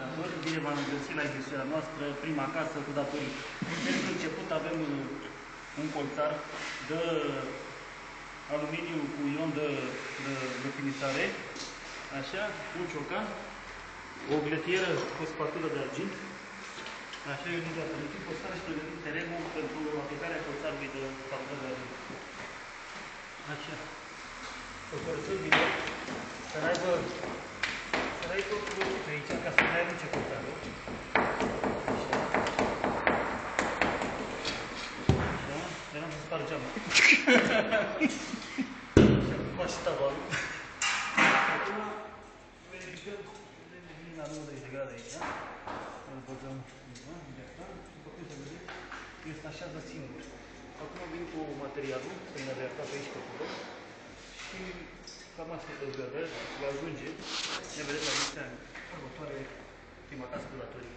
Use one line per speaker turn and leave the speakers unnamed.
telespectatori, bine v-am găsit la emisiunea noastră, Prima Casă cu Datorii. Pentru început avem un colțar de aluminiu cu ion de finisare, așa, un ciocan, o gletieră cu spatulă de argint, așa, e unul de aperitiv, o stare și pregătit terenul pentru aplicarea colțarului de spatulă de argint. Așa. O curățăm din nou, să n-ai totul pe aici, ca să nu ai arunce colțarul. Așa. Așa. Eram să sparg geama. Și acum și tavanul. Acum verificăm unde vine la 90 de grade aici. Îl băgăm undeva, după cum se vede, este așează singur. Acum vin cu materialul, să-mi adaptat pe aici pe acolo. Și cam asta e tot de va ajunge. Ne vedem la emisiunea următoare, Prima Casă cu Datorii.